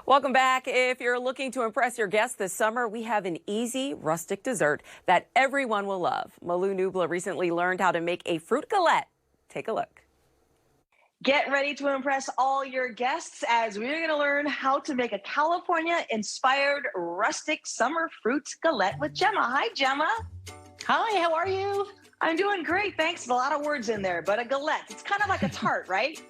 Welcome back. If you're looking to impress your guests this summer, we have an easy rustic dessert that everyone will love. Malou Nubla recently learned how to make a fruit galette. Take a look. Get ready to impress all your guests as we're going to learn how to make a California-inspired rustic summer fruit galette with Gemma. Hi, Gemma. Hi, how are you? I'm doing great, thanks. A lot of words in there, but a galette, it's kind of like a tart, right?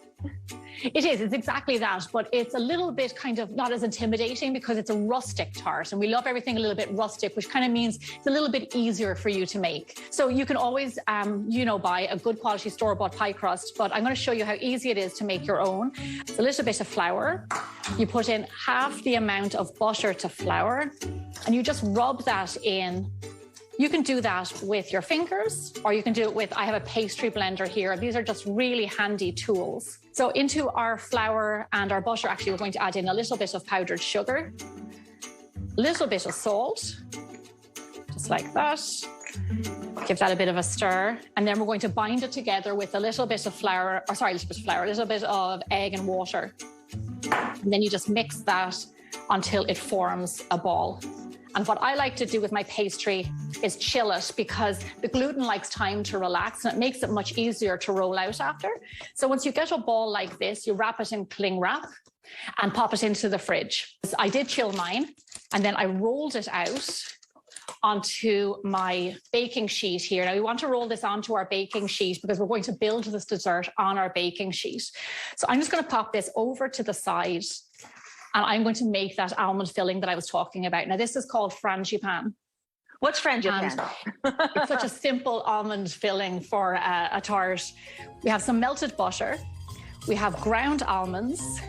It is, it's exactly that, but it's a little bit kind of not as intimidating because it's a rustic tart, and we love everything a little bit rustic, which kind of means it's a little bit easier for you to make. So you can always, buy a good quality store-bought pie crust, but I'm going to show you how easy it is to make your own. It's a little bit of flour. You put in half the amount of butter to flour, and you just rub that in. You can do that with your fingers, or you can do it with, I have a pastry blender here. These are just really handy tools. So into our flour and our butter, actually, we're going to add in a little bit of powdered sugar, a little bit of salt, just like that. Give that a bit of a stir. And then we're going to bind it together with a little bit of flour, a little bit of egg and water. And then you just mix that until it forms a ball. And what I like to do with my pastry is chill it, because the gluten likes time to relax and it makes it much easier to roll out after. So once you get a ball like this, you wrap it in cling wrap and pop it into the fridge. I did chill mine, and then I rolled it out onto my baking sheet here. Now we want to roll this onto our baking sheet because we're going to build this dessert on our baking sheet. So I'm just going to pop this over to the side, and I'm going to make that almond filling that I was talking about. Now, this is called Frangipane. What's Frangipane? It's such a simple almond filling for a tart. We have some melted butter. We have ground almonds.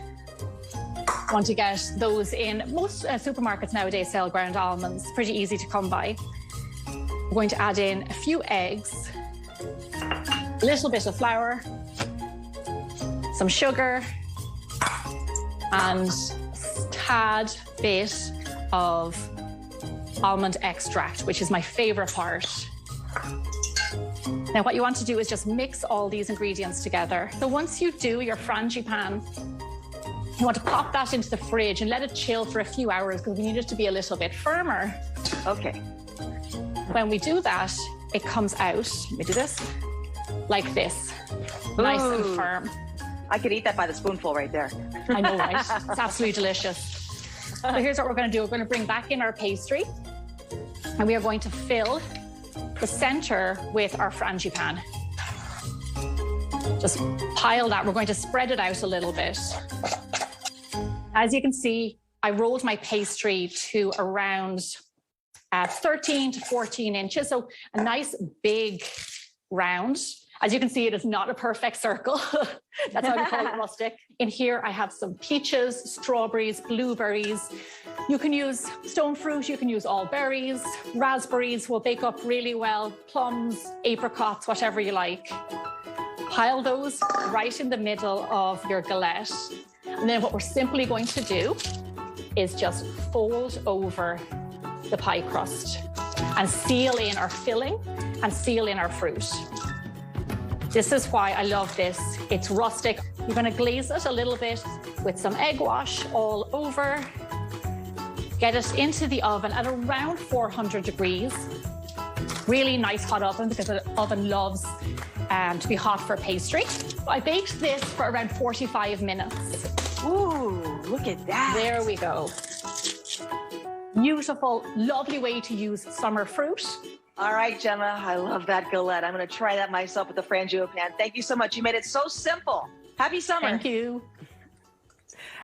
Want to get those in. Most supermarkets nowadays sell ground almonds. Pretty easy to come by. We're going to add in a few eggs, a little bit of flour, some sugar, and tad bit of almond extract, which is my favorite part. Now what you want to do is just mix all these ingredients together. So once you do your Frangipane, you want to pop that into the fridge and let it chill for a few hours because we need it to be a little bit firmer. Okay. When we do that, it comes out, let me do this, like this, nice and firm. I could eat that by the spoonful right there. I know, right? It's absolutely delicious. So here's what we're going to do. We're going to bring back in our pastry, and we are going to fill the center with our Frangipane. Just pile that. We're going to spread it out a little bit. As you can see, I rolled my pastry to around 13 to 14 inches. So a nice big round. As you can see, it is not a perfect circle. That's why we call it rustic. In here, I have some peaches, strawberries, blueberries. You can use stone fruit, you can use all berries. Raspberries will bake up really well. Plums, apricots, whatever you like. Pile those right in the middle of your galette. And then what we're simply going to do is just fold over the pie crust and seal in our filling and seal in our fruit. This is why I love this. It's rustic. You're going to glaze it a little bit with some egg wash all over. Get it into the oven at around 400 degrees. Really nice hot oven because the oven loves to be hot for pastry. I baked this for around 45 minutes. Ooh, look at that. There we go. Beautiful, lovely way to use summer fruit. All right, Gemma, I love that galette. I'm going to try that myself with the Frangipane. Thank you so much. You made it so simple. Happy summer. Thank you.